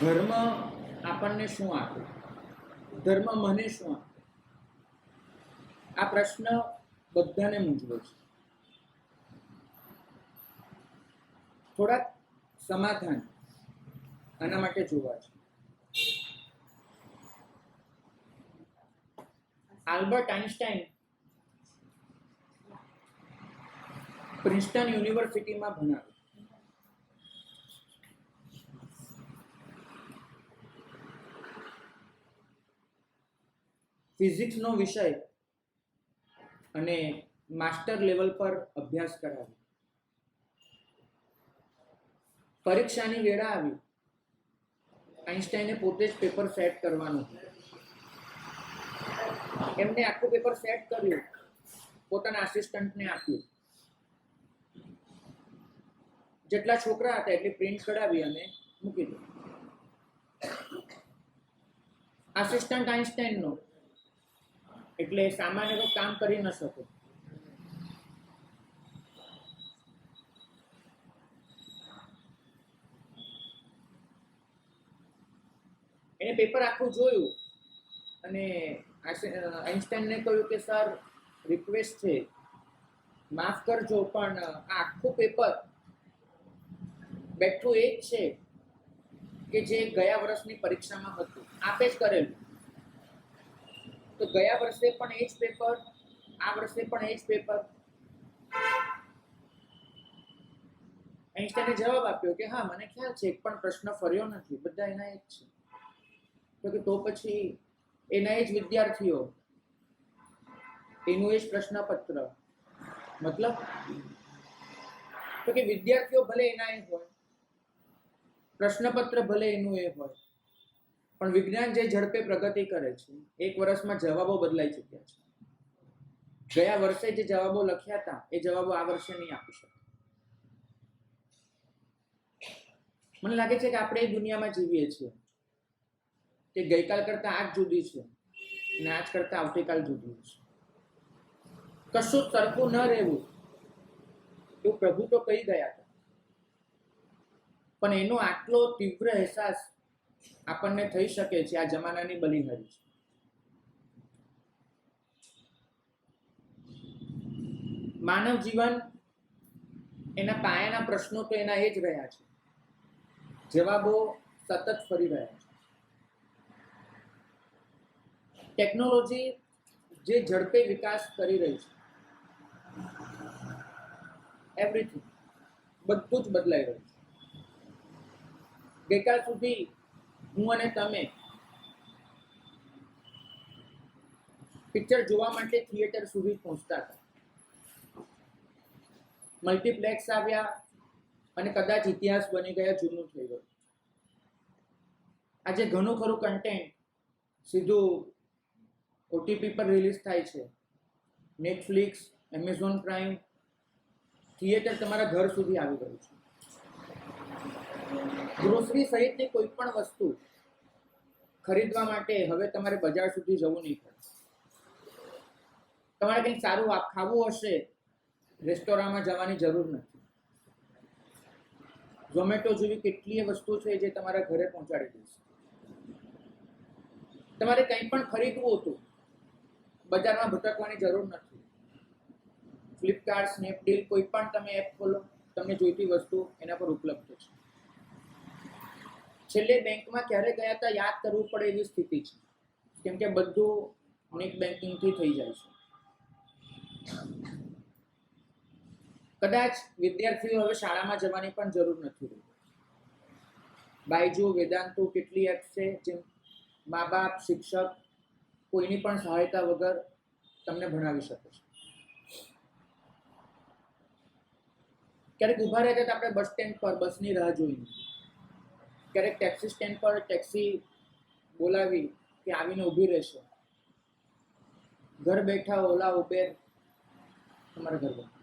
ધર્મ આપણને શું આપે? ધર્મ મને શું આપે? આ પ્રશ્ન બધાને મૂંઝવે છે. થોડાક સમાધાન આના માટે જોવા છે. આલ્બર્ટ આઇન્સ્ટાઈન પ્રિન્સ્ટન યુનિવર્સિટીમાં ભણાવ્યું. ફિઝિક્સનો વિષય અને માસ્ટર લેવલ પર અભ્યાસ કરાવ્યો. પરીક્ષાની વેળા આવી. આઇન્સ્ટાઈને પોતે જ પેપર સેટ કરવાનું. એમને આખું પેપર સેટ કર્યું, પોતાના આસિસ્ટન્ટને આપ્યું. જેટલા છોકરા હતા એટલી પ્રિન્ટ કઢાવી અને મૂકી દો. આસિસ્ટન્ટ આઇન્સ્ટાઈનનો એટલે સામાન્ય કોઈ કામ કરી ન શકે. એને પેપર આખું જોયું અને આઇન્સ્ટાઈને કહ્યું કે સર, રિક્વેસ્ટ છે, માફ કરજો, પણ આ આખું પેપર બેઠું એ જ છે કે જે ગયા વર્ષની પરીક્ષામાં હતું, આપે જ કરેલું. તો ગયા વર્ષે પણ એ જ પેપર, આ વર્ષે પણ એ જ પેપર. આઇન્સ્ટાઈને જવાબ આપ્યો કે હા, મને ખ્યાલ છે, એક પણ પ્રશ્ન ફર્યો નથી, બધા એના એ જ છે. તો પછી એના એ જ વિદ્યાર્થીઓ, એનું એ જ પ્રશ્નપત્ર, મતલબ તો કે વિદ્યાર્થીઓ ભલે એના એ હોય, પ્રશ્નપત્ર ભલે એનું એ હોય, પણ વિજ્ઞાન જે ઝડપે પ્રગતિ કરે છે, એક વર્ષમાં જવાબો બદલાઈ ચૂક્યા છે. ગયા વર્ષે જે જવાબો લખ્યા હતા એ જવાબો આ વર્ષે નહીં આપી શકે. મને લાગે છે કે આપણે એ દુનિયામાં જીવીએ છીએ કે ગઈકાલ કરતા આજ જુદી છે અને આજ કરતા આવતીકાલ જુદી છે. કશું સરખું ન રહેવું એવું પ્રભુ તો કહી ગયા હતા, પણ એનો આટલો તીવ્ર અહેસાસ આપણને થઈ શકે છે આ જમાનાની બલિહારી છે. માનવ જીવન, એના પાયાના પ્રશ્નો તો એના એ જ રહ્યા છે, જવાબો સતત ફરી રહ્યા છે. ટેકનોલોજી જે ઝડપે વિકાસ કરી રહી છે, એવરીથિંગ, બધું જ બદલાઈ રહ્યું છે. ગઈકાલ સુધી હું અને તમે પિક્ચર જોવા માટે થિયેટર સુધી પહોંચતા હતા. મલ્ટીપ્લેક્સ આવ્યા અને કદાચ ઇતિહાસ બની ગયા, જૂનું થઈ ગયું. આજે ઘણું ખરું કન્ટેન્ટ સીધું ઓટીપી પર રિલીઝ થાય છે. નેટફ્લિક્સ, એમેઝોન પ્રાઇમ, થિયેટર તમારા ઘર સુધી આવી ગયું છે. ગ્રોસરી સહિતની કોઈ પણ વસ્તુ ખરીદવા માટે હવે તમારે બજાર સુધી જવું નહીં પડે. તમારે કંઈક સારું ખાવું હશે, રેસ્ટોરન્ટમાં જવાની જરૂર નથી. ઝોમેટો જેવી કેટલીય વસ્તુ છે જે તમારા ઘરે પહોંચાડી દેશે. તમારે કંઈ પણ ખરીદવું હતું, બજારમાં ભટકવાની જરૂર નથી. ફ્લિપકાર્ટ, સ્નેપડીલ, કોઈ પણ તમે એપ ખોલો, તમને જોઈતી વસ્તુ એના પર ઉપલબ્ધ છે. છેલ્લે બેંકમાં ક્યારે ગયા હતા યાદ કરવું પડે એવી સ્થિતિ છે, કેમ કે બધું નેટ બેન્કિંગથી થઈ જાય છે. કદાચ વિદ્યાર્થીઓ હવે શાળામાં જવાની પણ જરૂર નથી રહી. બાયજુ, વેદાંતુ, કેટલી એપ છે જેમ મા બાપ, શિક્ષક કોઈની પણ સહાયતા વગર તમને ભણાવી શકે છે. ક્યારેક ઊભા રહેતા હતા આપણે બસ સ્ટેન્ડ પર બસની રાહ જોઈને, ક્યારેક ટેક્સી સ્ટેન્ડ પર ટેક્સી બોલાવી કે આવીને ઊભી રહેશે. ઘર બેઠા ઓલા, ઉબેર તમારા ઘર બેઠા.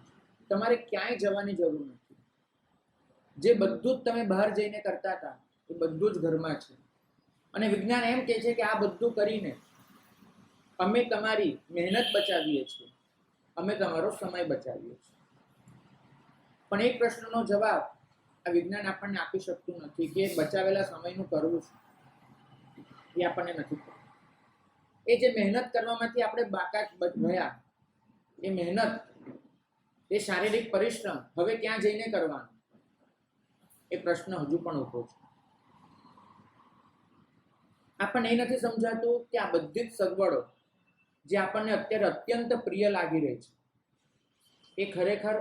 તમારે ક્યાંય જવાની જરૂર નથી. જે બધું જ તમે બહાર જઈને કરતા હતા એ બધું જ ઘરમાં છે. અને વિજ્ઞાન એમ કહે છે કે આ બધું કરીને અમે તમારી મહેનત બચાવીએ છીએ, અમે તમારો સમય બચાવીએ છીએ. પણ એક પ્રશ્નનો જવાબ આ વિજ્ઞાન આપણને આપી શકતું નથી કે બચાવેલા સમયનું કરવું છે એ આપણને નથી ખબર. એ જે મહેનત કરવામાંથી આપણે બાકાત રહ્યા, એ મહેનત, એ શારીરિક પરિશ્રમ હવે ક્યાં જઈને કરવાનો, એ પ્રશ્ન હજુ પણ ઉભો છે. આપણને એ નથી સમજાતું કે આ બધી જ સગવડો જે આપણને અત્યારે અત્યંત પ્રિય લાગી રહી છે, એ ખરેખર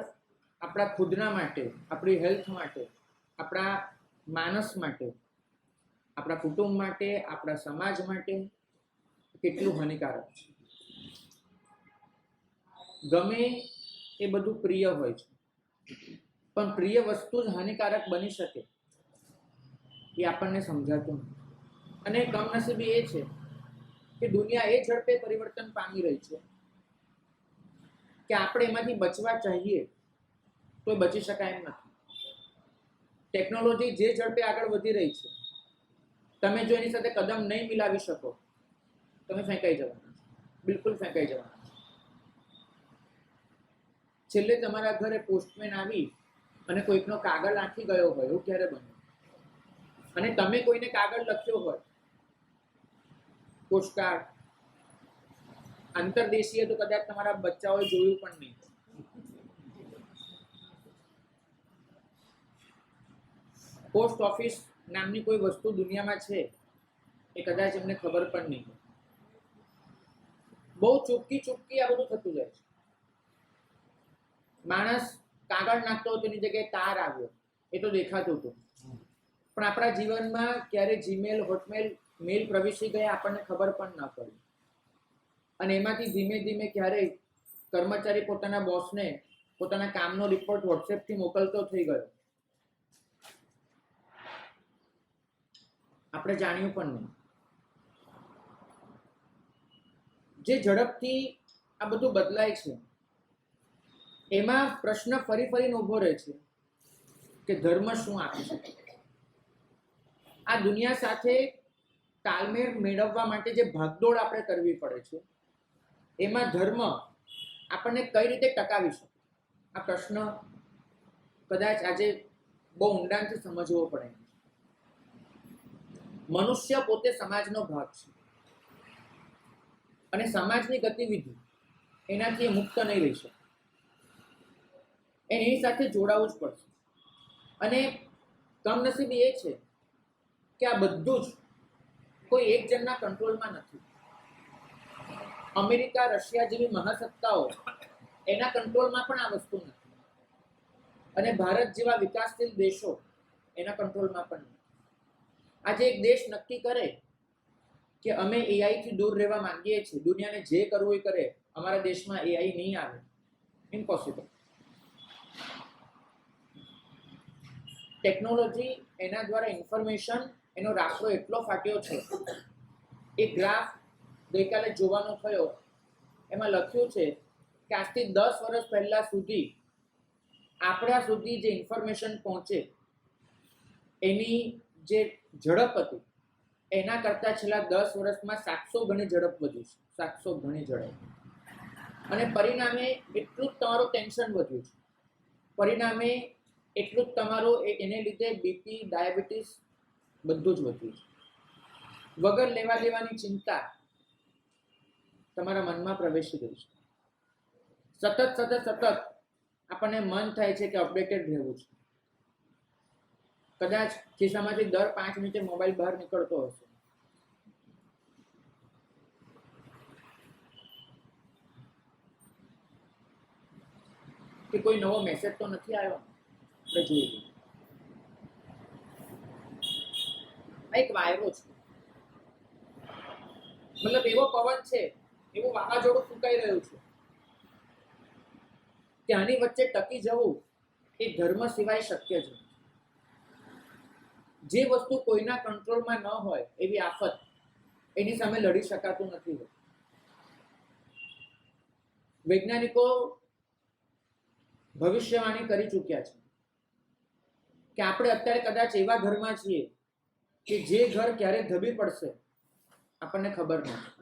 આપણા ખુદના માટે, આપણી હેલ્થ માટે, આપણા માનસ માટે, આપણા કુટુંબ માટે, આપણા સમાજ માટે કેટલું હાનિકારક છે. ગમે એ બધું પ્રિય હોય છે, પણ પ્રિય વસ્તુ જ હાનિકારક બની શકે એ આપણને સમજાતું નથી. અને કમનસીબી એ છે કે દુનિયા એ ઝડપે પરિવર્તન પામી રહી છે કે આપણે એમાંથી બચવા ચાહીએ તો બચી શકાય એમ નથી. ટેકનોલોજી જે ઝડપે આગળ વધી રહી છે, તમે જો એની સાથે કદમ નહીં મિલાવી શકો, તમે ફેંકાઈ જવાના, બિલકુલ ફેંકાઈ જવાના. છેલ્લે તમારા ઘરે પોસ્ટમેન આવી અને કોઈકનો કાગળ નાખી ગયો હોય, એવું ક્યારે બન્યું? અને તમે કોઈને કાગળ લખ્યો હોય, પોસ્ટકાર્ડ આંતરદેશીય, તો કદાચ તમારા બચ્ચાઓએ જોયું પણ નહીં. પોસ્ટ ઓફિસ નામની કોઈ વસ્તુ દુનિયામાં છે એ કદાચ એમને ખબર પણ નહીં. બહુ ચૂપકી આ બધું થતું જાય છે. માણસ કાગળ નાખતો હતો, એની જગ્યાએ તાર આવ્યો, એ તો દેખાતું હતું. પણ આપણા જીવનમાં ક્યારે જીમેલ, હોટમેલ, મેલ પ્રવેશી ગયા આપણને ખબર પણ ન પડી. અને એમાંથી ધીમે ધીમે ક્યારેય કર્મચારી પોતાના બોસને પોતાના કામનો રિપોર્ટ વોટ્સએપથી મોકલતો થઈ ગયો, આપણે જાણ્યું પણ નહીં. જે ઝડપથી આ બધું બદલાય છે, એમાં પ્રશ્ન ફરીને ઉભો રહે છે કે ધર્મ શું આપી શકે? આ દુનિયા સાથે તાલમેલ મેળવવા માટે જે ભાગદોડ આપણે કરવી પડે છે, એમાં ધર્મ આપણને કઈ રીતે ટકાવી શકે? આ પ્રશ્ન કદાચ આજે બહુ ઊંડાણથી સમજવો પડે. મનુષ્ય પોતે સમાજનો ભાગ છે અને સમાજની ગતિવિધિ એનાથી મુક્ત નહીં રહી શકે. એની સાથે જોડાવું જ પડશે. અને કમનસીબી એ છે કે આ બધું જ કોઈ એક જણના કંટ્રોલમાં નથી. અમેરિકા, રશિયા જેવી મહાસત્તાઓ, એના કંટ્રોલમાં પણ આ વસ્તુ નથી. અને ભારત જેવા વિકાસશીલ દેશો, એના કંટ્રોલમાં પણ નથી. આજે એક દેશ નક્કી કરે કે અમે એઆઈ થી દૂર રહેવા માંગીએ છીએ, દુનિયાને જે કરવું એ કરે, અમારા દેશમાં એઆઈ નહીં આવે, ઇમ્પોસિબલ. ટેકનોલોજી, એના દ્વારા ઇન્ફોર્મેશન, એનો રાસ્તો એટલો ફાટ્યો છે. એક ગ્રાફ ગઈકાલે જોવાનો થયો, એમાં લખ્યું છે કે આજથી 10 વર્ષ પહેલા સુધી આપણા સુધી જે ઇન્ફોર્મેશન પહોંચે એની જે ઝડપ હતી, એના કરતા છેલ્લા 10 વર્ષમાં 700 ગણી ઝડપ વધી છે. 700 ગણી ઝડપ. અને પરિણામે એટલું જ તમારું ટેન્શન વધ્યું છે. પરિણામે એટલું જ તમારું એને લીધે બીપી, ડાયાબિટીસ બધું જ વધ્યું છે. વગર લેવા દેવાની ચિંતા તમારા મનમાં પ્રવેશી ગઈ છે. સતત આપણને મન થાય છે કે અપડેટેડ રહેવું છે. કદાચ ખિસ્સામાંથી દર 5 મિનિટે મોબાઈલ બહાર નીકળતો હશે. કે કોઈ નવો મેસેજ તો નથી આવ્યો, આપણે જોઈએ. આ એક વાયરો છે, મતલબ એવો પવન છે, એવું વાવાઝોડું ફૂંકાઈ રહ્યું છે કે આની વચ્ચે ટકી જવું એ ધર્મ સિવાય શક્ય છે. જે વસ્તુ કોઈના કંટ્રોલમાં ન હોય, એવી આફત, એની સામે લડી શકાતું નથી. વૈજ્ઞાનિકો ભવિષ્યવાણી કરી ચૂક્યા છે કે આપણે અત્યારે કદાચ એવા ઘરમાં છીએ કે જે ઘર ક્યારે ધબી પડશે આપણને ખબર નથી.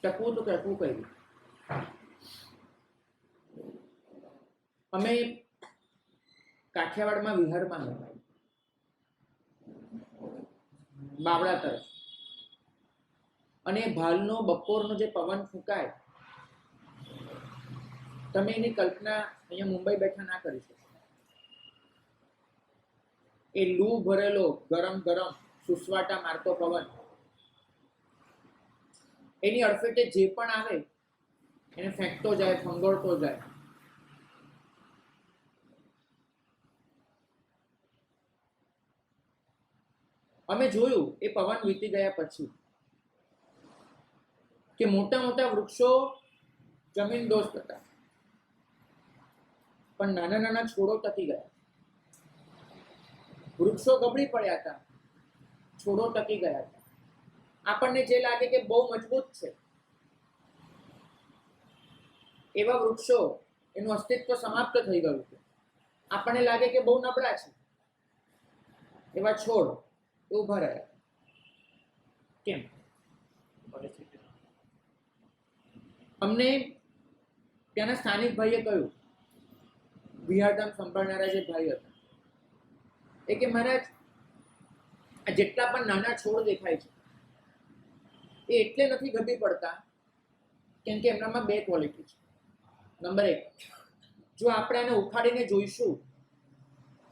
ટકવું તો ટકવું કઈ. અમે કાઠિયાવાડમાં વિહારમાં હતા, બાવળા તરફ, અને ભાલનો બપોરનો જે પવન ફૂંકાય, તમે એની કલ્પના અહીંયા મુંબઈ બેઠા ના કરી શકો. એ લૂ ભરેલો ગરમ ગરમ સુસવાટા મારતો પવન, એની અડફેટે જે પણ આવે એને ફેંકતો જાય, ફંગોળતો જાય. અમે જોયું એ પવન વીતી ગયા પછી કે મોટા મોટા વૃક્ષો જમીન દોસ્ત હતા, પણ નાના નાના છોડો ટકી ગયા. વૃક્ષો ગબડી પડ્યા હતા, છોડો ટકી ગયા હતા. આપણને જે લાગે કે બહુ મજબૂત છે, એવા વૃક્ષો એનું અસ્તિત્વ સમાપ્ત થઈ ગયું છે. આપણને લાગે કે બહુ નબળા છે, એવા છોડ ઉભા રહ્યા. કેમ? અમને ત્યાંના સ્થાનિક ભાઈએ કહ્યું, વિહારધામ સંભાળનારા જે ભાઈ હતા, એ કે મહારાજ, જેટલા પણ નાના છોડ દેખાય છે એ એટલે નથી ગભી પડતા કેમ કે એમનામાં બે ક્વોલિટી છે. નંબર 1, જો આપણે એને ઉખાડીને જોઈશું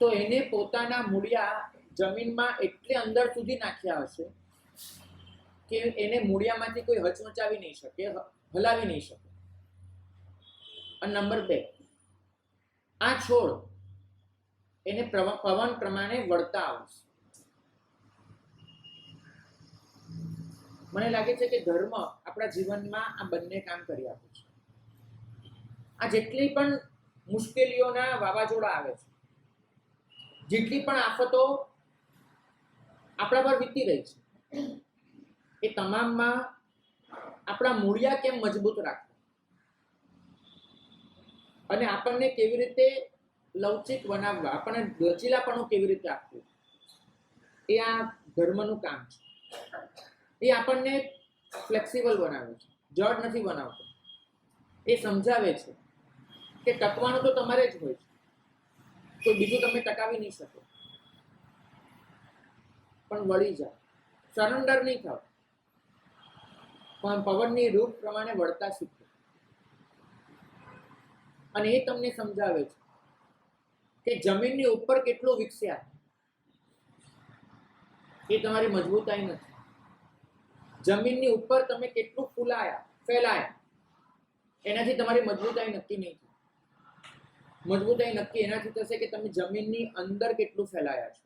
તો એને પોતાના મૂળિયા જમીનમાં એટલે અંદર સુધી નાખ્યા હશે કે એને મૂળિયામાંથી કોઈ હચમચાવી નહીં શકે, હલાવી નહીં શકે. અને નંબર 2, આ છોડ એને પવન પ્રમાણે વળતા આવશે. મને લાગે છે કે ધર્મ આપણા જીવનમાં આ બંને કામ કરી આપે છે. આ જેટલી પણ મુશ્કેલીઓના વાવાઝોડા આવે છે, જેટલી પણ આફતો આપણા પર વીતી રહી છે, એ તમામમાં આપણા મૂળિયા કેમ મજબૂત રાખવા અને આપણને કેવી રીતે લવચિક બનાવવા, આપણને લચીલાપણું કેવી રીતે આપવું, એ આ ધર્મનું કામ છે. એ આપણને ફ્લેક્સિબલ બનાવે છે, જડ નથી બનાવતો. એ સમજાવે છે કે ટકવાનું તો તમારે જ હોય છે, કોઈ બીજું તમે ટકાવી નહીં શકો. પણ વળી જાઓ, સરેન્ડર નહીં થાવ, પણ પવનની રૂપ પ્રમાણે વળતા શીખો. અને એ તમને સમજાવે છે કે જમીનની ઉપર કેટલું વિકસ્યા એ તમારી મજબૂતાઈ નથી. જમીનની ઉપર તમે કેટલું ફેલાયા એનાથી તમારી મજબૂતાઈ નક્કી નહીં થાય. મજબૂતાઈ નક્કી એનાથી થશે કે તમે જમીનની અંદર કેટલું ફેલાયા છો.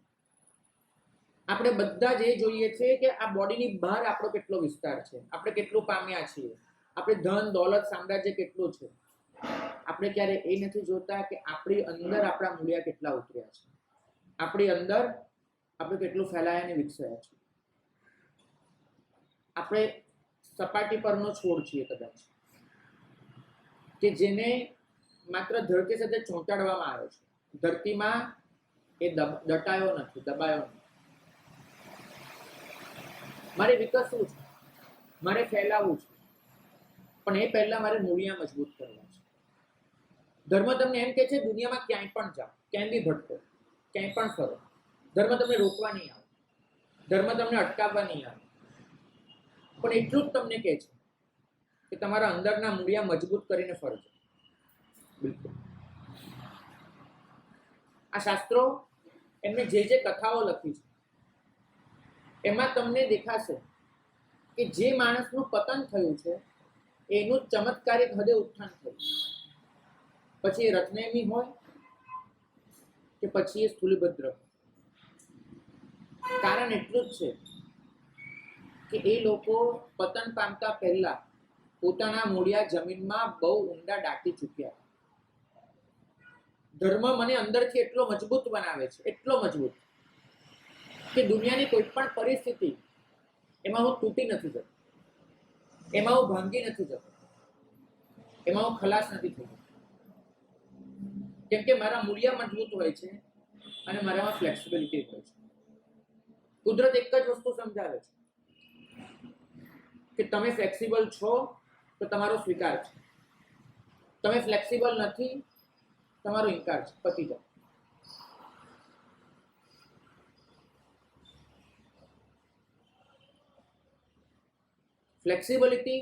આપણે બધા જ એ જોઈએ છે કે આ બોડીની બહાર આપણો કેટલો વિસ્તાર છે, આપણે કેટલું પામ્યા છીએ, આપણે ધન દોલત સામ્રાજ્ય કેટલું છે. આપણે ક્યારે એ નથી જોતા કે આપણી અંદર આપણા મૂળિયા કેટલા ઉતર્યા છે, આપણી અંદર આપણે કેટલું ફેલાયા અને વિકસાયા છે. આપણે સપાટી પરનો છોડ છીએ કદાચ, કે જેને માત્ર ધરતી સાથે ચોંટાડવામાં આવે છે, ધરતીમાં એ દટાયો નથી, દબાયો નથી. મારે વિકસવું છે, મારે ફેલાવવું છે, પણ એ પહેલા મારે મૂળિયા મજબૂત કરવા છે. ધર્મ તમને એમ કે છે દુનિયામાં ક્યાંય પણ જાઓ, ક્યાંય બી ભટકો, ક્યાંય પણ ફરો, ધર્મ તમને રોકવા નહીં આવે, ધર્મ તમને અટકાવવા નહીં આવે, પણ એટલું જ તમને કહે છે કે તમારા અંદરના મૂળિયા મજબૂત કરીને ફરજો. બિલકુલ. આ શાસ્ત્રો એમને જે કથાઓ લખી છે એમાં તમને દેખાશે કે જે માણસનું પતન થયું છે એનું ચમત્કારિક હદે ઉત્થાન થયું, પછી એ રત્નેમી હોય કે પછી એ સ્થૂલભદ્ર. કારણ એટલું જ છે કે એ લોકો પતન પામતા પહેલા પોતાના મૂળિયા જમીનમાં બહુ ઊંડા દાટી ચૂક્યા. ધર્મ મને અંદરથી એટલો મજબૂત બનાવે છે, એટલો મજબૂત કે દુનિયાની કોઈ પણ પરિસ્થિતિ એમાં હું તૂટી નથી જતો, એમાં હું ભાંગી નથી જતો, એમાં હું ખલાસ નથી થતો, કેમ કે મારા મૂળિયા મજબૂત હોય છે અને મારામાં ફ્લેક્સિબિલિટી હોય છે. કુદરત એક જ વસ્તુ સમજાવે છે કે તમે ફ્લેક્સિબલ છો તો તમારો સ્વીકાર છે, તમે ફ્લેક્સિબલ નથી તમારો ઇનકાર છે, પતી જાય. ફ્લેક્સિબિલિટી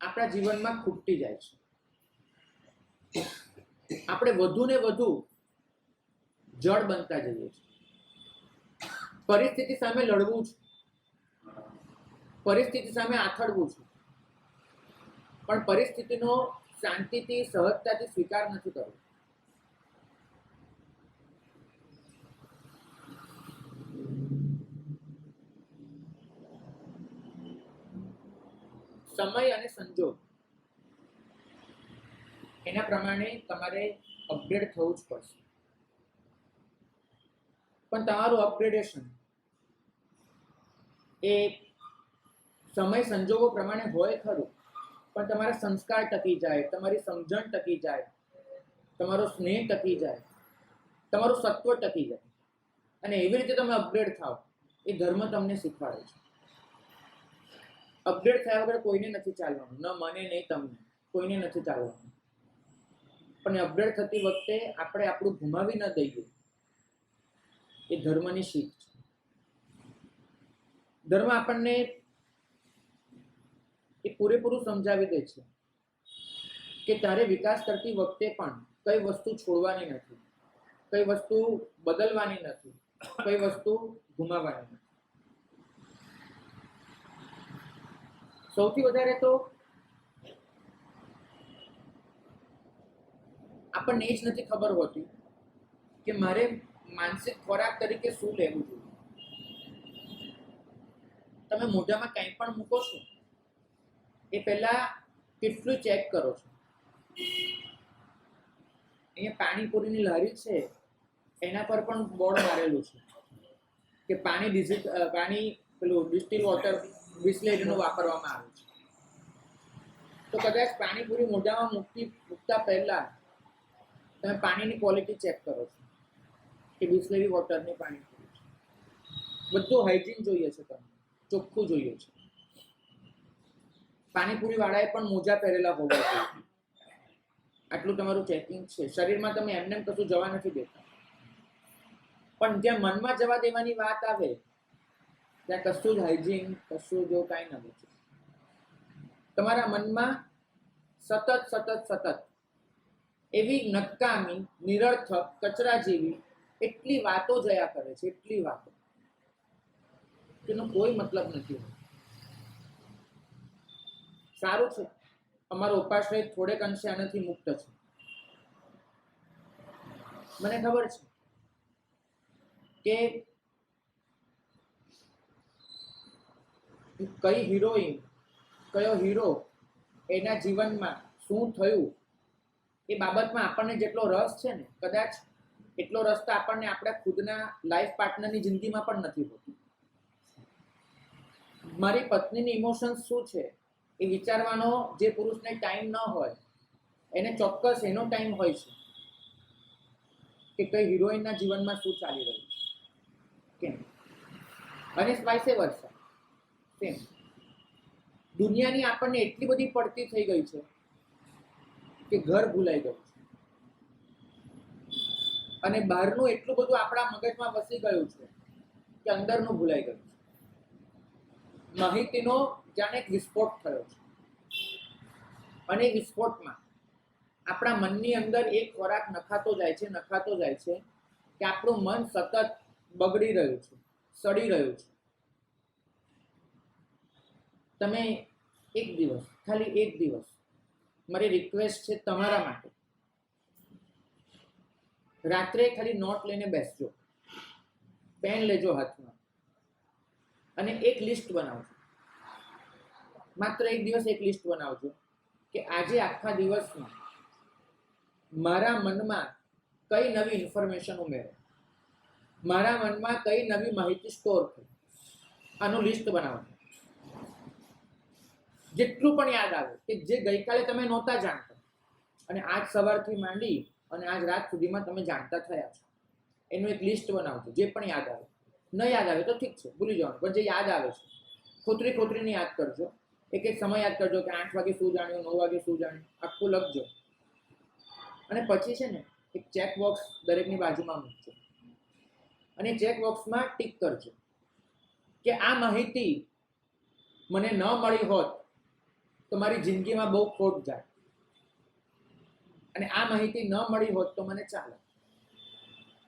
આપણા જીવનમાં ખૂટતી જાય છે. આપણે વધુ ને વધુ જડ બનતા જઈએ છીએ. પરિસ્થિતિ સામે લડવું છે, પરિસ્થિતિ સામે આથડવું છે, પણ પરિસ્થિતિનો શાંતિથી સહજતાથી સ્વીકાર નથી કરવો. સમય અને સંજોગ એના પ્રમાણે તમારે અપગ્રેડ થવું જ પડશે. પણ તમારું અપગ્રેડેશન એ સમય સંજોગો પ્રમાણે હોય ખરું, પણ તમારા સંસ્કાર ટકી જાય, તમારી સમજણ ટકી જાય, તમારો સ્નેહ ટકી જાય, તમારું સત્વ ટકી જાય, અને એવી રીતે તમે અપગ્રેડ થાવ એ ધર્મ તમને શીખવાડે છે. અપગ્રેડ થયા વગર કોઈને નથી ચાલવાનું, ન મને નહીં તમને, કોઈને નથી ચાલવાનું. પણ અપગ્રેડ થતી વખતે આપણે આપણું ગુમાવી ન દઈએ એ ધર્મની શીખ છે. ધર્મ આપણને એ પૂરેપૂરું સમજાવી દે છે કે તારે વિકાસ કરતી વખતે પણ કઈ વસ્તુ છોડવાની નથી, કઈ વસ્તુ બદલવાની નથી, કઈ વસ્તુ ગુમાવવાની નથી. સૌથી વધારે તો આપણને એ જ નથી ખબર હોતી કે મારે માનસિક ખોરાક તરીકે શું લેવું જોઈએ. તમે મોઢામાં કંઈ પણ મૂકો છો એ પહેલા કેટલું ચેક કરો છો. અહીંયા પાણીપુરીની લારી છે, એના પર પણ બોર્ડ મારેલું છે કે પાણી પેલું ડિસ્ટિલ વોટર બિસ્લેરીનું વાપરવામાં આવે છે. તો કદાચ પાણીપુરી મોઢામાં મૂકતા પહેલા તમે પાણીની ક્વોલિટી ચેક કરો છો કે બિસ્લેરી વોટરની પાણીપુરી છે. બધું હાઇજીન જોઈએ છે, તમને ચોખ્ખું જોઈએ છે. પાણીપુરી વાળાએ પણ મોજા પહેરેલા હોવા જોઈએ. આટલું તમારું ચેકિંગ છે. શરીરમાં તમે એમને કશું જવા નથી દેતા. પણ જ્યાં મનમાં જવા દેવાની વાત આવે ત્યાં કશું જ હાઇજીન, કશું જો કાંઈ ન બચે. તમારા મનમાં સતત એવી નકામી, નિરર્થક, કચરા જેવી એટલી વાતો જયા કરે છે, એટલી વાતો જેનો કોઈ મતલબ નથી. સારું છે, અમારો ઉપાશ્રય થોડેક અંશે આનાથી મુક્ત છે. મને ખબર છે કે કઈ હિરોઈન, કયો હીરો, એના જીવનમાં શું થયું એ બાબતમાં આપણને જેટલો રસ છે ને, કદાચ એટલો રસ તો આપણને આપણા ખુદના લાઈફ પાર્ટનરની જિંદગીમાં પણ નથી હોતો. મારી પત્નીની ઇમોશન્સ શું છે એ વિચારવાનો જે પુરુષને ટાઈમ ન હોય એને ચોક્કસ એનો ટાઈમ હોય છે કે કઈ હિરોઈનના જીવનમાં શું ચાલી રહ્યું છે, કેમ. અને વાઇસ વર્સા સેમ. દુનિયાની આપણને એટલી બધી પડતી થઈ ગઈ છે કે ઘર ભૂલાઈ ગયું છે, અને બહારનું એટલું બધું આપણા મગજમાં વસી ગયું છે કે અંદરનું ભૂલાઈ ગયું છે. માહિતીનો જાણે એક વિસ્ફોટ થયો છે, અને એ વિસ્ફોટમાં આપણા મનની અંદર એક ખોરાક નખાતો જાય છે કે આપણું મન સતત બગડી રહ્યું છે, સડી રહ્યું છે. તમે ખાલી એક દિવસ મારી રિક્વેસ્ટ છે તમારા માટે, રાત્રે ખાલી નોટ લઈને બેસજો, પેન લેજો હાથમાં, અને એક લિસ્ટ બનાવજો. માત્ર એક દિવસ એક લિસ્ટ બનાવજો કે આજે આખા દિવસમાં મારા મનમાં કઈ નવી ઇન્ફોર્મેશન ઉમેરો, મારા મનમાં કઈ નવી માહિતી સ્ટોર થઈ. આનું લિસ્ટ બનાવજો. જેટલું પણ યાદ આવે કે જે ગઈકાલે તમે નહોતા જાણતા અને આજ સવારથી માંડી અને આજ રાત સુધીમાં તમે જાણતા થયા છો, એનું એક લિસ્ટ બનાવજો. જે પણ યાદ આવે, ન યાદ આવે તો ઠીક છે, ભૂલી જવાનું, પણ જે યાદ આવે છે ખોતરીને યાદ કરજો. એક સમય યાદ કરજો કે 8 વાગે શું જાણ્યું, 9 વાગે શું જાણ્યું, આખું લખજો. અને પછી છે ને એક ચેક બોક્સ દરેકની બાજુમાં મૂકજો, અને ચેક બોક્સમાં ટીક કરજો કે આ માહિતી મને ન મળી હોત તો મારી જિંદગીમાં બહુ ખોટ જાય, અને આ માહિતી ન મળી હોત તો મને ચાલે.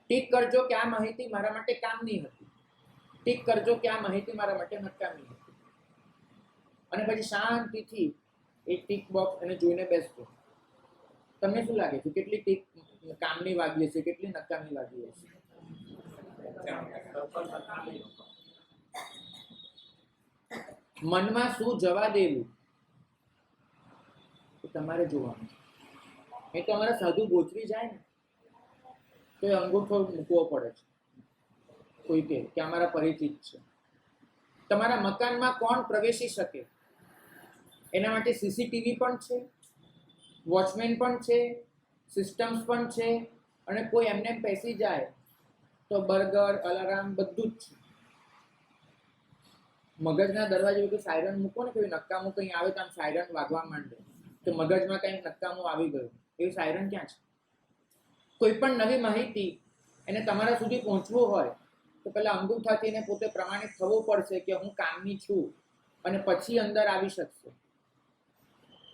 ટીક કરજો કે આ માહિતી મારા માટે કામની હતી, ટીક કરજો કે આ માહિતી મારા માટે નકામી હતી. અને પછી શાંતિથી એક ટીક બોક્સ એને જોઈને બેસજો. તમને શું લાગે છે કેટલી ટીક કામની વાગી હશે, કેટલી નકામી વાગી હશે? મનમાં શું જવા દેવું એ તમારે જોવાનું. એ તો અમારા સાધુ ગોચવી જાય ને તો એ અંગૂઠો મૂકવો પડે છે કોઈ કે અમારા પરિચિત છે. તમારા મકાનમાં કોણ પ્રવેશી શકે એના માટે સીસીટીવી પણ છે, વોચમેન પણ છે, સિસ્ટમ્સ પણ છે, અને કોઈ એમને પેસી જાય તો બર્ગર, અલાર્મ બધું જ છે. મગજના દરવાજે કોઈ સાયરન મૂકો ને, કોઈ નક્કામું કંઈ આવે તો આમ સાયરન વાગવા માંડે કે મગજમાં કંઈક નક્કામું આવી ગયું, એવું સાયરન ક્યાં છે? કોઈ પણ નવી માહિતી એને તમારા સુધી પહોંચવું હોય તો પહેલા અંગૂઠાથી એને પોતે પ્રમાણિત થવું પડશે કે હું કામની છું, અને પછી અંદર આવી શકશે.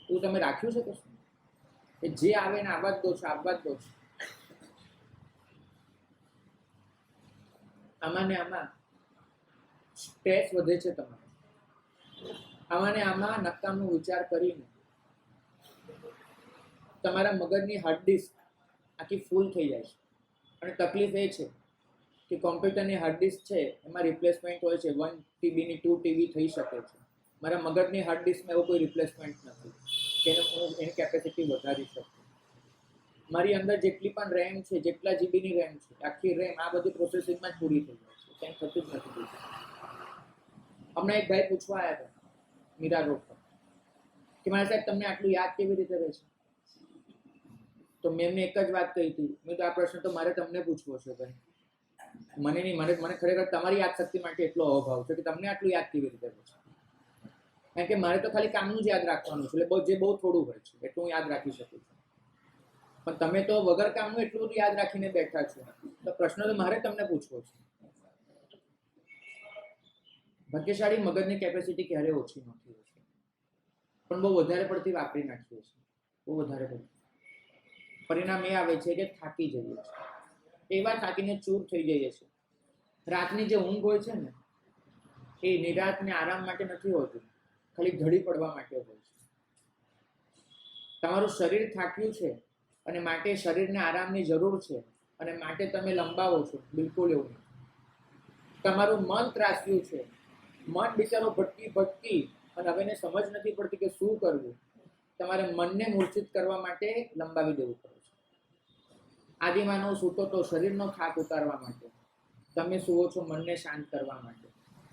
એવું તમે રાખ્યું છે કશું? કે જે આવે ને આવવા જ દો છો, આવવા જ દો છો. આમાં ને આમાં સ્ટ્રેસ વધે છે તમારો. આમાં ને આમાં નકામનો વિચાર કરીને તમારા મગજની હાર્ડ ડિસ્ક આખી ફૂલ થઈ જાય છે. અને તકલીફ એ છે કે કોમ્પ્યુટરની હાર્ડ ડિસ્ક છે એમાં રિપ્લેસમેન્ટ હોય છે, 1 TBની 2 TB થઈ શકે છે. મારા મગજની હાર્ડ ડિસ્કમાં એવું કોઈ રિપ્લેસમેન્ટ નથી કે હું એની કેપેસિટી વધારી શકું. મારી અંદર જેટલી પણ રેમ છે, જેટલા જીબીની રેમ છે, આખી રેમ આ બધી પ્રોસેસિંગમાં જ પૂરી થઈ જાય છે, કંઈ થતું જ નથી. હમણાં એક ભાઈ પૂછવા આવ્યા હતા મીરા રોડ પર કે મારા સાહેબ તમને આટલું યાદ કેવી રીતે રહે છે? તો મેં એમને એક જ વાત કહી હતી, મેં તો આ પ્રશ્ન તો મારે તમને પૂછવો છે ભાઈ, મને નહીં. મને ખરેખર તમારી યાદશક્તિ માટે એટલો અભાવ છે કે તમને આટલું યાદ કેવી રીતે રહે છે? કારણ કે મારે તો ખાલી કામનું જ યાદ રાખવાનું છે, એટલે જે બહુ થોડું હોય છે એટલું હું યાદ રાખી શકું છું. પણ તમે તો વગર કામનું એટલું બધું યાદ રાખીને બેઠા છો, તો પ્રશ્ન તો મારે તમને પૂછવો છે. ભાગ્યશાળી મગજની કેપેસિટી ક્યારેય ઓછી નથી હોતી, પણ બહુ વધારે પડતી વાપરી નાખીએ છીએ, બહુ વધારે પડતી. પરિણામ એ આવે છે કે થાકી જઈએ છીએ, એવા થાકીને ચૂર થઈ જઈએ છીએ. રાતની જે ઊંઘ હોય છે ને એ નિરાંતને આરામ માટે નથી હોતી, ખાલી ઢળી પડવા માટે હોય છે. તમારું શરીર થાક્યું છે અને માટે શરીરને આરામની જરૂર છે, અને માટે તમે લંબાવો છો, બિલકુલ એવું નહીં. તમારું મન ત્રાસ્યું છે, મન બિચારો ભટકી અને હવે એને સમજ નથી પડતી કે શું કરવું. તમારે મનને મૂર્છિત કરવા માટે લંબાવી દેવું પડે છે. આદિમાનવ સૂતો તો શરીરનો થાક ઉતારવા માટે, તમે સુવો છો મનને શાંત કરવા માટે.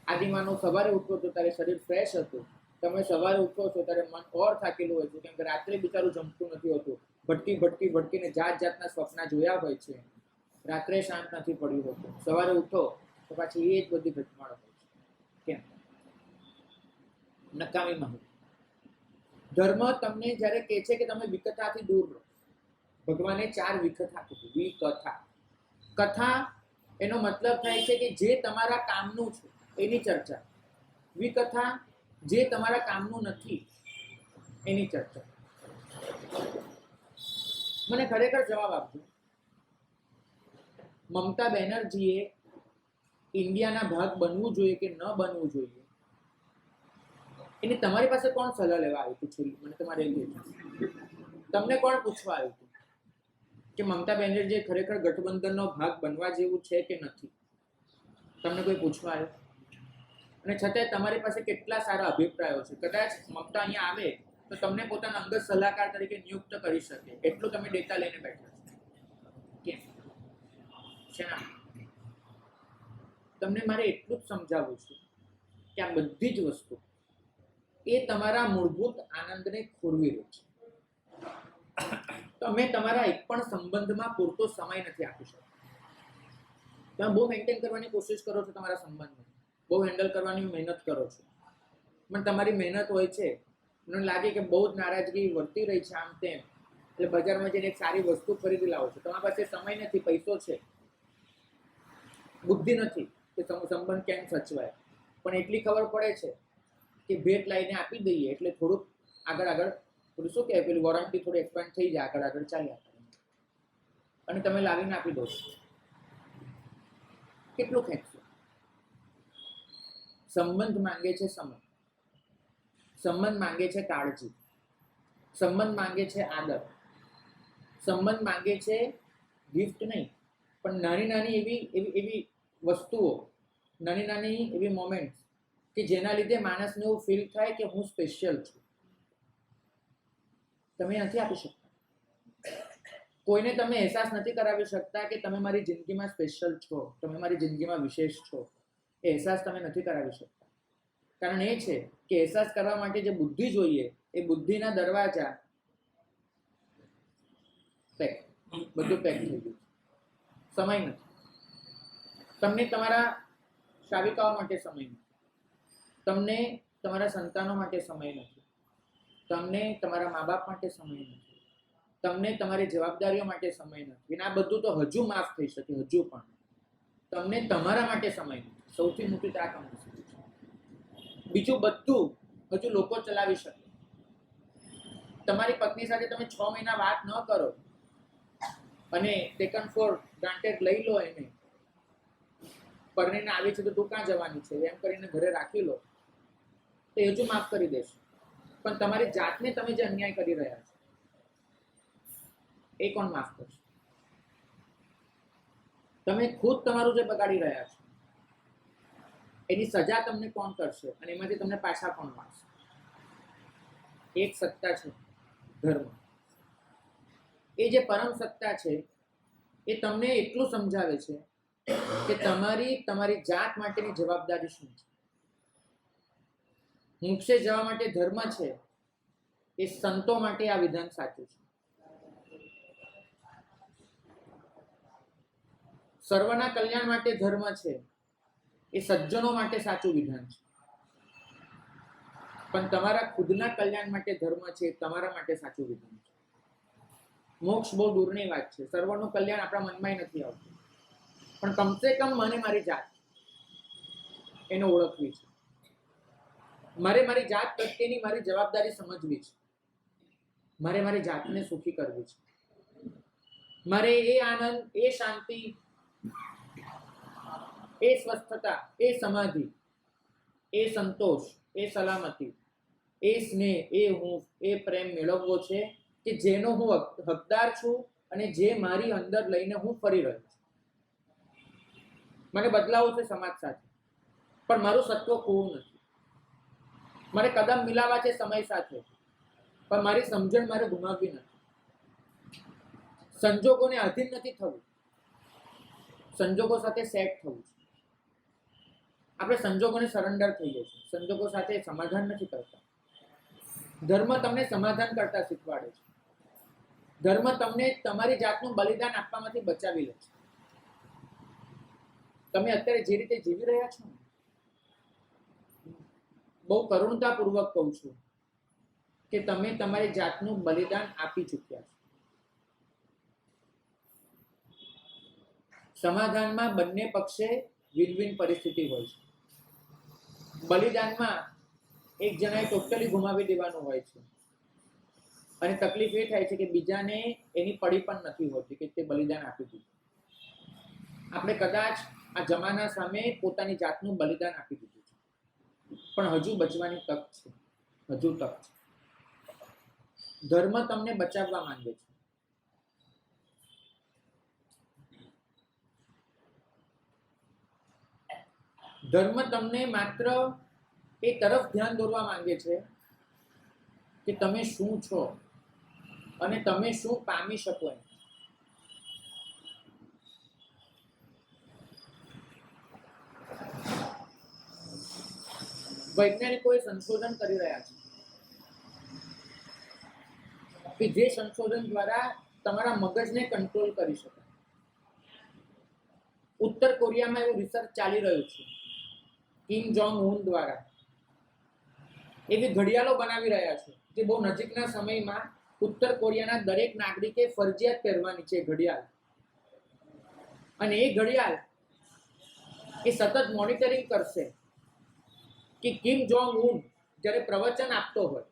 આદિમાનવ સવારે ઉઠો તો ત્યારે શરીર ફ્રેશ હતું, તમે સવારે ઉઠો છો ત્યારે મન ઓર થાકેલું હોય છે, કેમ કે રાત્રે બિચારું જમતું નથી હોતું, ભટકીને જાતના સ્વપ્ન જોયા હોય છે, રાત્રે શાંત નથી પડ્યું હોતું. સવારે ઉઠો તો પાછી એ જ બધી ઘટમાળો હોય છે. કેમ? નકામી માહિતી. ધર્મ તમને જ્યારે કહે છે કે તમે વિકથાથી દૂર રહો, ભગવાને 4 વિકથા કીધી. વિકથા, કથા એનો મતલબ થાય છે કે જે તમારા કામનું છે એની ચર્ચા. વિકથા જે તમારા કામનું નથી એની ચર્ચા. મને ખરેખર જવાબ આપજો, મમતા બેનર્જીએ ઇન્ડિયાના ભાગ બનવું જોઈએ કે ન બનવું જોઈએ, એની તમારી પાસે કોણ સલાહ લેવા આવ્યું હતું? મને તમારે એ કહેવું, તમને કોણ પૂછવા આવ્યું હતું કે મમતા બેનર્જી ખરેખર ગઠબંધનનો ભાગ બનવા જેવું છે કે નથી? તમને કોઈ પૂછવા આવ્યું? અને છતાંય તમારી પાસે કેટલા સારા અભિપ્રાયો છે. કદાચ મમતા અહીંયા આવે તો તમને પોતાના અંગત સલાહકાર તરીકે નિયુક્ત કરી શકે, એટલું તમે ડેટા લઈને બેઠા છો. કેમ? શેના? તમને મારે એટલું જ સમજાવવું છે કે આ બધી જ વસ્તુ એ તમારા મૂળભૂત આનંદને ખોરવી રહી છે. તમે તમારા એક પણ સંબંધમાં પૂરતો સમય નથી આપી શકતા. તમે બહુ મેન્ટેન કરવાની કોશિશ કરો છો તમારા સંબંધને, બહુ હેન્ડલ કરવાની મહેનત કરો છો, પણ તમારી મહેનત હોય છે, મને લાગે કે બહુ જ નારાજગી વર્તી રહી છે આમ તેમ, એટલે બજારમાં જઈને એક સારી વસ્તુ ખરીદી લાવો છો. તમારી પાસે સમય નથી, પૈસો છે, બુદ્ધિ નથી કે સંબંધ કેમ સચવાય, પણ એટલી ખબર પડે છે કે ભેટ લઈને આપી દઈએ એટલે થોડુંક આગળ થોડું શું કહેવાય પેલી વોરંટી થોડી એક્સપેન્ડ થઈ જાય, આગળ ચાલ્યા કરે અને તમે લાવીને આપી દો. કેટલું ખેંચશો? સંબંધ માંગે છે સમય, સંબંધ માંગે છે કાળજી, સંબંધ માંગે છે આદર, સંબંધ માંગે છે ગિફ્ટ નહીં પણ નાની નાની એવી વસ્તુઓ, નાની નાની એવી મોમેન્ટ કે જેના લીધે માણસને એવું ફીલ થાય કે હું સ્પેશિયલ છું. તમે નથી આપી શકતા. કોઈને તમે અહેસાસ નથી કરાવી શકતા કે તમે મારી જિંદગીમાં સ્પેશિયલ છો, તમે મારી જિંદગીમાં વિશેષ છો. એ અહેસાસ તમે નથી કરાવી શકતા. કારણ એ છે કે અહેસાસ કરવા માટે જે બુદ્ધિ જોઈએ એ બુદ્ધિના દરવાજા પેક, બધું પેક થઈ ગયું. સમય નથી. તમને તમારા શાવિકાઓ માટે સમય નથી, તમને તમારા સંતાનો માટે સમય નથી, તમને તમારા મા બાપ માટે સમય નથી, તમને તમારી જવાબદારીઓ માટે સમય નથી. અને આ બધું તો હજુ માફ થઈ શકે, હજુ પણ તમને તમારા માટે સમય નથી. સૌથી મોટી આ કમજોરી છે. બીજું બધું હજુ લોકો ચલાવી શકે. તમારી પત્ની સાથે તમે 6 મહિના વાત ન કરો અને ટેકન ફોર ગ્રાન્ટેડ લઈ લો, એને પરણીને આવી છે તો તું ક્યાં જવાની છે એમ કરીને ઘરે રાખી લો, તો એ હજુ માફ કરી દેશે. પણ તમારી જાતને તમે જે અન્યાય કરી રહ્યા છો એ કોણ માફ કરશે? તમે ખુદ તમારું જે બગાડી રહ્યા છો એની સજા તમને કોણ કરશે અને એમાંથી તમને પાછા કોણ મારશે? એક સત્તા છે ધર્મ. એ જે પરમ સત્તા છે એ તમને એટલું સમજાવે છે કે તમારી જાત માટેની જવાબદારી શું છે. મોક્ષે જવા માટે ધર્મ છે, એ સંતો માટે આ વિધાન સાચું છે. સર્વના કલ્યાણ માટે ધર્મ છે, એ સજ્જનો માટે સાચું વિધાન છે. પણ તમારા ખુદના કલ્યાણ માટે ધર્મ છે, તમારા માટે સાચું વિધાન છે. મોક્ષ બહુ દૂરની વાત છે. સર્વનું કલ્યાણ આપણા મનમાં નથી આવતું, પણ કમસે કમ મને મારી જાત એને ઓળખવી છે. મારે મારી જાત પ્રત્યેની મારી જવાબદારી સમજવી છે. મારે મારી જાતને સુખી કરવી છે. મારે એ આનંદ, એ શાંતિ, એ સ્વસ્થતા, એ સમાધિ, એ સંતોષ, એ સલામતી, એ સ્નેહ, એ હૂંફ, એ પ્રેમ મેળવવો છે કે જેનો હું હકદાર છું અને જે મારી અંદર લઈને હું ફરી રહ્યો છું. મને બદલાવું છે સમાજ સાથે, પણ મારું સત્વ ખોવું નથી. મારે કદમ મિલાવવા છે સમય સાથે, પણ મારી સમજણ મારે ગુમાવવી નથી. સંજોગોને અધીન નથી થવું, સંજોગો સાથે સેટ થવું છે. આપણે સંજોગોને સરેન્ડર થઈએ છીએ, સંજોગો સાથે સમાધાન નથી કરતા. ધર્મ તમને સમાધાન કરતા શીખવાડે છે. ધર્મ તમને તમારી જાતનું બલિદાન આપવામાંથી બચાવી લે છે. તમે અત્યારે જે રીતે જીવી રહ્યા છો, બહુ કરુણતાપૂર્વક કહું છું કે તમે તમારી જાતનું બલિદાન આપી ચૂક્યા છો. સમાધાનમાં બંને પક્ષે વિન-વિન પરિસ્થિતિ હોય છે. બલિદાનમાં એક જણાએ ટોટલી ગુમાવી દેવાનું હોય છે અને તકલીફ એ થાય છે કે બીજાને એની પડી પણ નથી હોતી કે તે બલિદાન આપી દીધું. આપણે કદાચ આ જમાના સામે પોતાની જાતનું બલિદાન આપી દીધું છે, પણ હજુ બચવાની તક છે, હજુ તક છે. ધર્મ તમને બચાવવા માંગે છે. ધર્મ તમને માત્ર એ તરફ ધ્યાન દોરવા માંગે છે કે તમે શું છો અને તમે શું પામી શકો એમ. વૈજ્ઞાનિકો સંશોધન કરી રહ્યા છે કે જે સંશોધન દ્વારા તમારા મગજને કંટ્રોલ કરી શકાય. ઉત્તર કોરિયામાં એવું રિસર્ચ ચાલી રહ્યું છે. કિમ જોંગ ઉન દ્વારા એવી ઘડિયાળો બનાવી રહ્યા છે જે બહુ નજીકના સમયમાં ઉત્તર કોરિયાના દરેક નાગરિકે ફરજિયાત પહેરવાની છે ઘડિયાળ. અને એ ઘડિયાળ એ સતત મોનિટરિંગ કરશે કે કિમ જોંગ ઉન જ્યારે પ્રવચન આપતો હોય,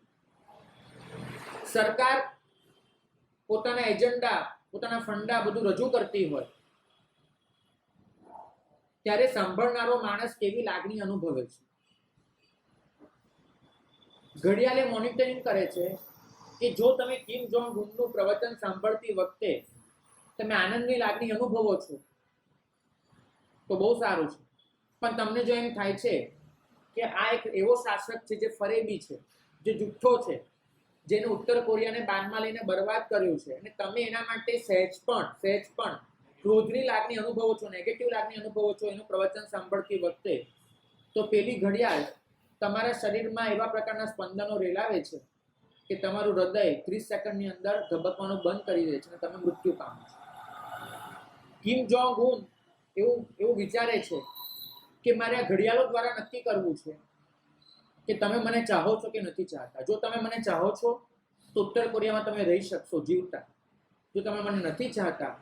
સરકાર પોતાના એજન્ડા, પોતાના ફંડા બધું રજૂ કરતી હોય, ત્યારે સાંભળનારો માણસ કેવી લાગણી અનુભવે છે. ઘડિયાળ મોનિટરિંગ કરે છે કે જો તમે કિમ જોંગ ઉનનું પ્રવચન સાંભળતી વખતે તમે આનંદની લાગણી અનુભવો છો તો બહુ સારું છે, પણ તમને જો એમ થાય છે કે આ એક એવો શાસક છે જે ફરેબી છે, જે જુઠ્ઠો છે, જેને ઉત્તર કોરિયાને બાનમાં લઈને બરબાદ કર્યું છે, અને તમે એના માટે સહેજ પણ ક્રોધની લાગણી અનુભવો છો, નેગેટિવ લાગણી અનુભવો છો એનું પ્રવચન સાંભળતી વખતે, તો પેલી ઘડિયાળ તમારા શરીરમાં એવા પ્રકારના સ્પંદનો રેલાવે છે કે તમારું હૃદય 30 સેકન્ડની અંદર ધબકવાનું બંધ કરી દે છે અને તમે મૃત્યુ પામો છો. કિમ જોંગ ઉન એવું વિચારે છે કે મારે આ ઘડિયાળો દ્વારા નક્કી કરવું છે કે તમે મને ચાહો છો કે નથી ચાહતા. જો તમે મને ચાહો છો તો ઉત્તર કોરિયામાં તમે રહી શકશો જીવતા. જો તમે મને નથી ચાહતા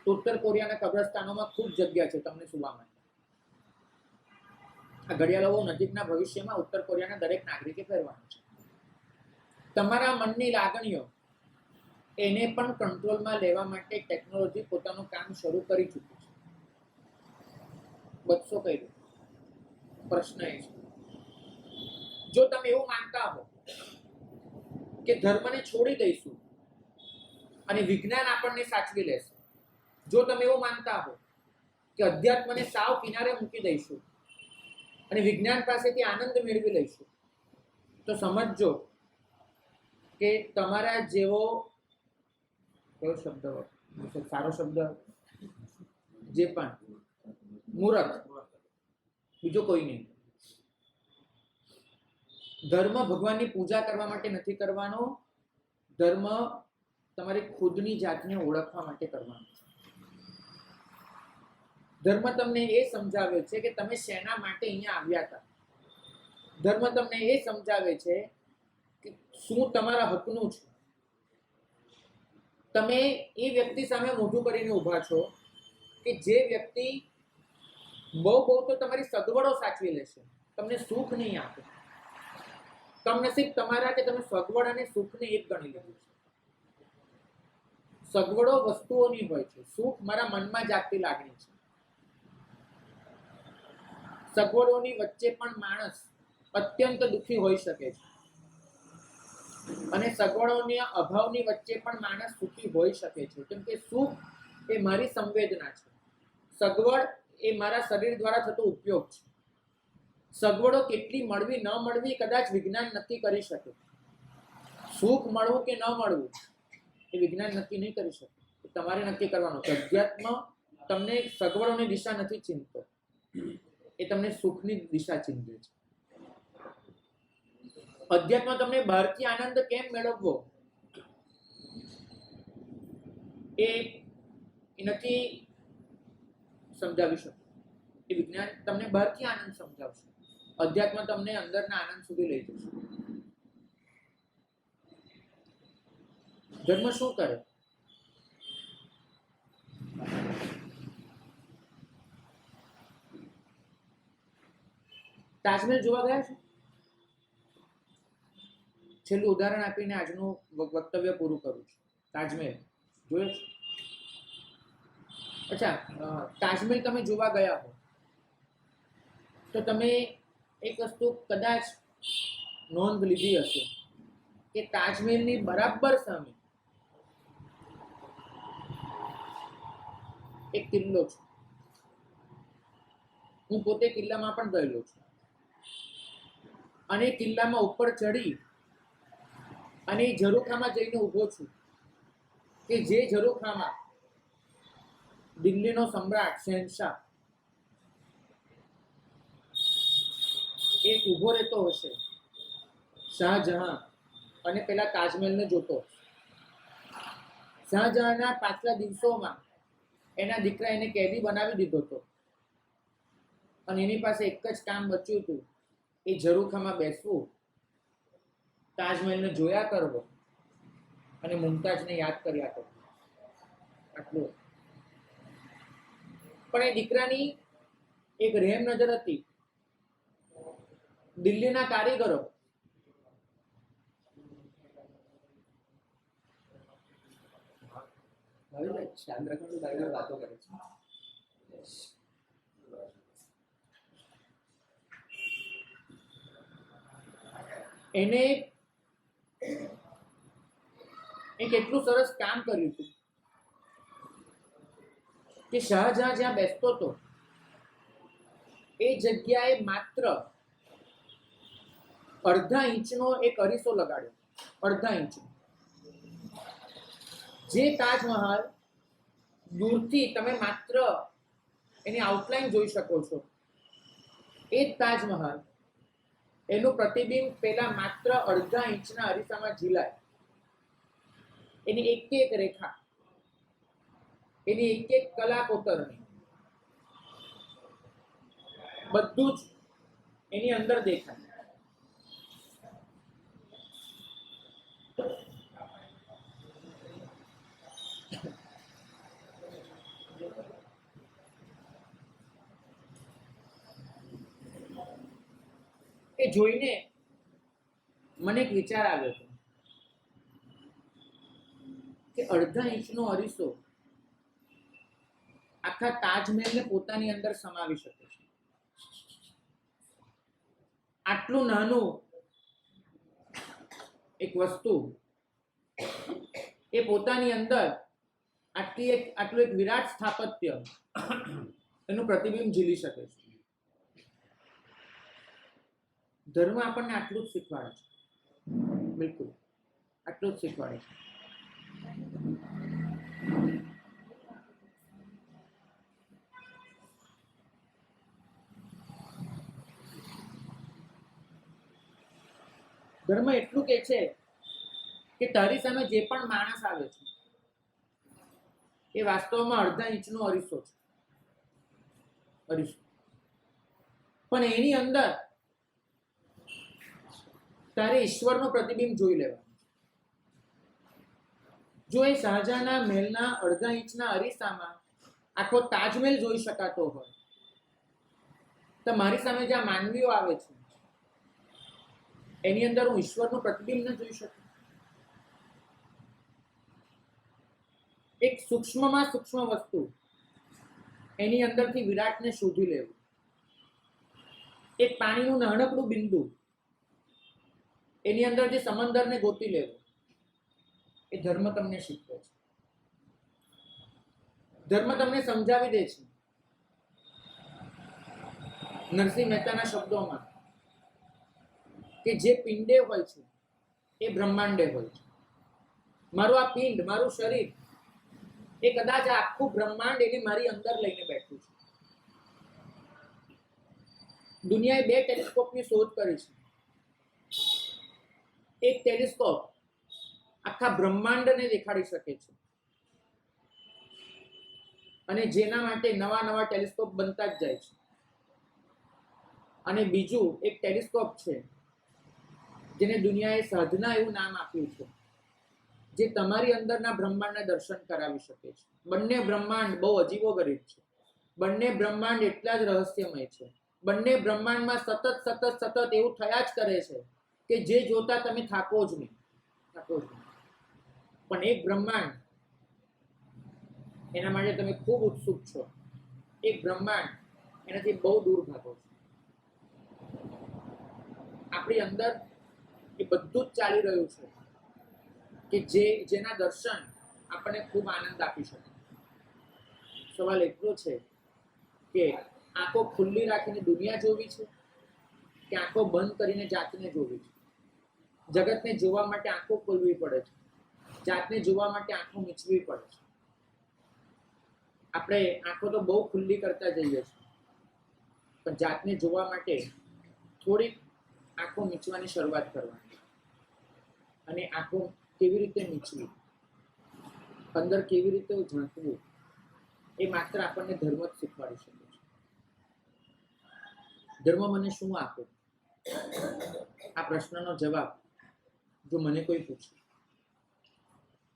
તો ઉત્તર કોરિયાના કબ્રસ્તાનોમાં ખૂબ જગ્યા છે તમને સુવા માટે. આ ઘડિયાળો નજીકના ભવિષ્યમાં ઉત્તર કોરિયાના દરેક નાગરિકે પહેરવાનું છે. તમારા મનની લાગણીઓ એને પણ કંટ્રોલમાં લેવા માટે ટેકનોલોજી પોતાનું કામ શરૂ કરી ચૂકી છે. બચશો કઈ રીતે? પ્રશ્ન એ છે. જો તમે એવું માનતા હો કે ધર્મને છોડી દઈશું અને વિજ્ઞાન આપણને સાચવી લેશે, જો તમે એવું માનતા હો કે અધ્યાત્મને સાવ કિનારે મૂકી દઈશું અને વિજ્ઞાન પાસેથી આનંદ મેળવી લઈશું, તો સમજજો કે તમારા જેવો કયો શબ્દ સારો શબ્દ જે પણ મૂરખ બીજો કોઈ નહીં. ધર્મ ભગવાનની પૂજા કરવા માટે નથી કરવાનો, ધર્મ તમારી ખુદની જાતને ઓળખવા માટે કરવાનો છે. ધર્મ તમને એ સમજાવે છે કે તમે શેના માટે અહીંયા આવ્યા હતા. ધર્મ તમને એ સમજાવે છે કે શું તમારા હકનું છે. તમે એ વ્યક્તિ સામે મોઢું કરીને ઊભા છો કે જે વ્યક્તિ બહુ તો તમારી સગવડો સાચવી લેશે, તમને સુખ નહીં આપે. કમનસીબ તમારા કે તમે સગવડ અને સુખને એક ગણી લીધું છે. સગવડો વસ્તુઓની હોય છે, સુખ મારા મનમાં જાગતી લાગણી છે. સગવડોની વચ્ચે પણ માણસ અત્યંત દુઃખી હોઈ શકે છે અને સગવડોની અભાવની વચ્ચે પણ માણસ સુખી હોઈ શકે છે, કેમ કે સુખ એ મારી સંવેદના છે, સગવડ એ મારા શરીર દ્વારા થતો ઉપયોગ છે. સગવડો કેટલી મળવી ન મળવી કદાચ વિજ્ઞાન નક્કી કરી શકે. સુખ મળવું કે ન મળવું એ વિજ્ઞાન નક્કી નહીં કરી શકે, તમારે નક્કી કરવાનું. અધ્યાત્મ તમને સગવડોની દિશા નથી ચિંતતો, એ તમને સુખની દિશા ચિંતે છે. અધ્યાત્મ તમને બહારથી આનંદ કેમ મેળવવો એ નથી સમજાવી શકતું. એ વિજ્ઞાન તમને બહારથી આનંદ સમજાવશે, અધ્યાત્મ તમને અંદરના આનંદ સુધી લઈ જશે. ધર્મ શું કરે? તાજમહેલ જોવા ગયા છે? છેલ્લું ઉદાહરણ આપીને આજનું વક્તવ્ય પૂરું કરું છું. તાજમહેલ જોયો છે? અચ્છા, તાજમહેલ તમે જોવા ગયા હો તો તમે એક વસ્તુ કદાચ નોંધ લીધી હશે કે તાજમહેલની બરાબર સામે એક કિલ્લો છે. હું પોતે કિલ્લામાં પણ ગયેલો છું અને કિલ્લામાં ઉપર ચડી અને ઝરૂખામાં જઈને ઊભો છું કે જે ઝરૂખામાં દિલ્હીનો સમ્રાટ શહેનશાહ એક ઊભો રહેતો હશે, શાહજહાં, અને પેલા તાજમહેલને જોતો. શાહજહાંના પાછલા દિવસોમાં એના દીકરા એને કેદી બનાવી દીધો હતો અને એની પાસે એક જ કામ બચ્યું હતું, એ ઝરૂખામાં બેસવું, તાજમહેલને જોયા કરવો અને મુમતાજને યાદ કર્યા કરવો, આટલું. પણ એ દીકરાની એક રહેમ નજર હતી. દિલ્હીના કારીગરો હવે શાંત રાખવાનું બારે વાતો કરે છે. એને એક એટલું સરસ કામ કર્યું હતું કે શાહજહાં જ્યાં બેસતો હતો એ જગ્યાએ માત્ર અડધા ઇંચનો એક અરીસો લગાડ્યો, અડધા ઇંચનો. જે તાજમહાલ દૂરથી તમે માત્ર એની આઉટલાઈન જોઈ શકો છો, એ જ તાજમહાલ એનું પ્રતિબિંબ પેલા માત્ર અડધા ઇંચના અરીસામાં ઝીલાય. એની એક એક રેખા, એની એક એક કલા કોતરણી, બધું જ એની અંદર દેખાય. એ જોઈને મને એક વિચાર આવ્યો હતો કે અડધા ઇંચનો અરીસો આખા તાજમહેલને પોતાની અંદર સમાવી શકે છે. આટલું નાનું એક વસ્તુ એ પોતાની અંદર આટલું એક વિરાટ સ્થાપત્ય એનું પ્રતિબિંબ ઝીલી શકે છે. ધર્મ આપણને આટલું જ શીખવાડે છે, બિલકુલ આટલું જ શીખવાડે છે. ધર્મ એટલું કે છે કે તારી સામે જે પણ માણસ આવે છે એ વાસ્તવમાં અડધા ઇંચનો અરીસો છે, અરીસો. પણ એની અંદર તારે ઈશ્વરનું પ્રતિબિંબ જોઈ લેવાનું. જો એ શાહજહાંના મહેલના અડધા ઇંચના અરીસામાં આખો તાજમહેલ જોઈ શકાતો હોય, તો મારી સામે જ્યાં માનવીઓ આવે છે એની અંદર હું ઈશ્વરનું પ્રતિબિંબ ન જોઈ શકું? એક સૂક્ષ્મમાં સૂક્ષ્મ વસ્તુ એની અંદરથી વિરાટને શોધી લેવું, એક પાણીનું નાનકડું બિંદુ એની અંદર જે સમંદરને ગોતી લેવું, એ ધર્મ તમને શીખવે છે. ધર્મ તમને સમજાવી દે છે નરસિંહ મહેતાના શબ્દોમાં કે જે પિંડે હોય છે એ બ્રહ્માંડે હોય છે. મારું આ પિંડ, મારું શરીર, એ કદાચ આખું બ્રહ્માંડ એને મારી અંદર લઈને બેઠું છે. દુનિયાએ 2 ટેલિસ્કોપની શોધ કરી છે. એક ટેલિસ્કોપ આખા બ્રહ્માંડને દેખાડી શકે છે અને જેના માટે નવા નવા ટેલિસ્કોપ બનતા જ જાય છે. અને બીજું એક ટેલિસ્કોપ છે જેને દુનિયાએ સાધના એવું નામ આપ્યું છે, જે તમારી અંદરના બ્રહ્માંડના દર્શન કરાવી શકે છે. બંને બ્રહ્માંડ બહુ અજીબોગરીબ છે. બંને બ્રહ્માંડ એટલા જ રહસ્યમય છે. બંને બ્રહ્માંડમાં સતત એવું થયા જ કરે છે કે જે જોતા તમે થાકો જ નહીં. પણ એક બ્રહ્માંડ, એના માટે તમે ખૂબ ઉત્સુક છો. એક બ્રહ્માંડ એનાથી બહુ દૂર ભાગો છો. આપણી અંદર એ બધું જ ચાલી રહ્યું છે કે જેના દર્શન આપણને ખૂબ આનંદ આપી શકે. સવાલ એટલો છે કે આંખો ખુલ્લી રાખીને દુનિયા જોવી છે કે આંખો બંધ કરીને જાતને જોવી છે? જગતને જોવા માટે આંખો ખોલવી પડે છે, જાતને જોવા માટે આંખો મીચવી પડે છે. આપણે આંખો તો બહુ ખુલ્લી કરતા જઈએ છીએ, પણ જાતને જોવા માટે થોડીક આંખો મીચવાની શરૂઆત કરવાની. અને આંખો કેવી રીતે મીચવી, અંદર કેવી રીતે ઝાંકવું, એ માત્ર આપણને ધર્મ જ શીખવાડી શકે છે. ધર્મ મને શું આપે? આ પ્રશ્નનો જવાબ જો મને કોઈ પૂછે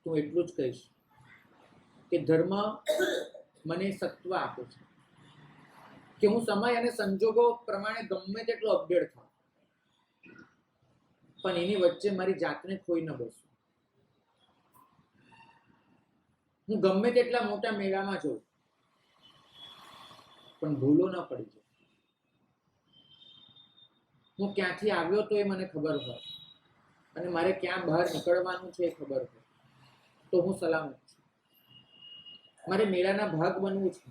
તો એટલું જ કહીશ કે ધર્મ મને સત્વ આપે છે કે હું સમય અને સંજોગો પ્રમાણે ગમે તેટલો અપડેટ થાઉં, પણ એની વચ્ચે મારી જાતને ખોઈ ન બેસું. હું ગમે તેટલા મોટા મેળામાં જઉં પણ ભૂલો ન પડી જાય. હું ક્યાંથી આવ્યો તો એ મને ખબર હોય અને મારે ક્યાં બહાર નીકળવાનું છે એ ખબર હોય તો હું સલામત છું. મારે મેળાના ભાગ બનવું છે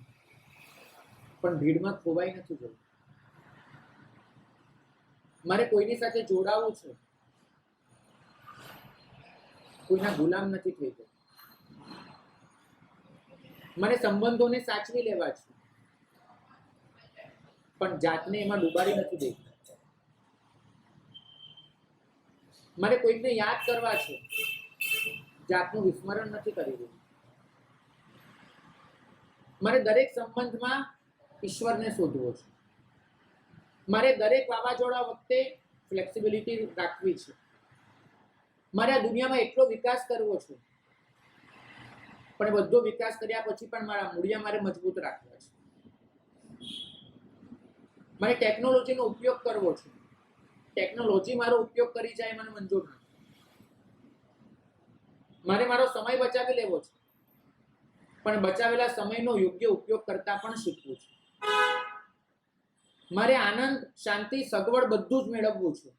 પણ ભીડમાં ખોવાઈ નથી જવું. મારે કોઈની સાથે જોડાવું છે, કોઈના ગુલામ નથી થઈ જવું. મારે સંબંધોને સાચવી લેવા છે પણ જાતને એમાં ડૂબાડી નથી દેવી. મારે કોઈકને યાદ કરવા છે, જાતનું વિસ્મરણ નથી કરી દેવું. મારે દરેક સંબંધમાં ઈશ્વરને શોધવો છે. મારે દરેક વાવાઝોડા વખતે ફ્લેક્સિબિલિટી રાખવી છે. મારે આ દુનિયામાં એટલો વિકાસ કરવો છે પણ એ બધો વિકાસ કર્યા પછી પણ મારા મૂળિયા મારે મજબૂત રાખવા છે. મારે ટેકનોલોજીનો ઉપયોગ કરવો છે. ટેકનોલોજી મારો ઉપયોગ કરી જાય મને મંજૂર નથી. મારે મારો સમય બચાવી લેવો છે પણ બચાવેલા સમયનો યોગ્ય ઉપયોગ કરતા પણ શીખવું છે. મારે આનંદ, શાંતિ, સગવડ બધું જ મેળવવું છે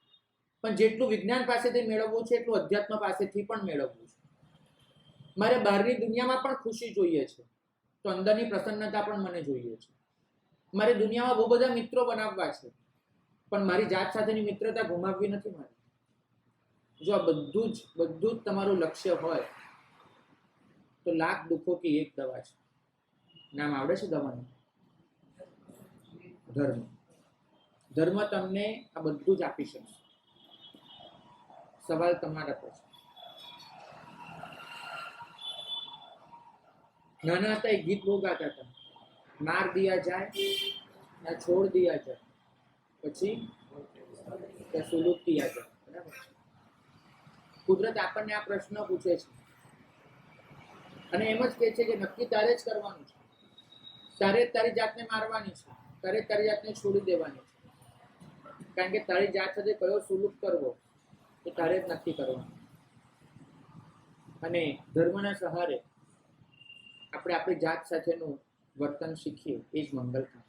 પણ જેટલું વિજ્ઞાન પાસેથી મેળવવું છે એટલું અધ્યાત્મ પાસેથી પણ મેળવવું છે. મારે બહારની દુનિયામાં પણ ખુશી જોઈએ છે તો અંદરની પ્રસન્નતા પણ મને જોઈએ છે. મારે દુનિયામાં બહુ બધા મિત્રો બનાવવા છે પણ મારી જાત સાથેની મિત્રતા ગુમાવવી નથી મારે. જો આ બધું જ તમારું લક્ષ્ય હોય તો લાખ દુઃખો કી એક દવા છે. નામ આવડે છે દવાનું? ધર્મ. ધર્મ તમને આ બધું જ આપી શકશે. સવાલ તમારા પર છે. નાના હતા એક ગીત બહુ ગાતા હતા, માર દિયા જાય या छोड़ दिया जाए પછી या સુલુક કિયા જાય. બરાબર. કુદરત આપણને આ પ્રશ્ન પૂછે છે અને એમ જ કહે છે કે નક્કી તારે જ કરવાનું છે. તારે જ તારી જાતને મારવાની છે, તારે જ તારી જાતને છોડી દેવાની છે. કારણ કે તારી જાત સાથે કયો સુલુક કરવો એ તારે જ નક્કી કરવાનું. અને ધર્મના સહારે આપણે આપણી જાત સાથેનું વર્તન શીખીએ એ જ મંગલ કામ.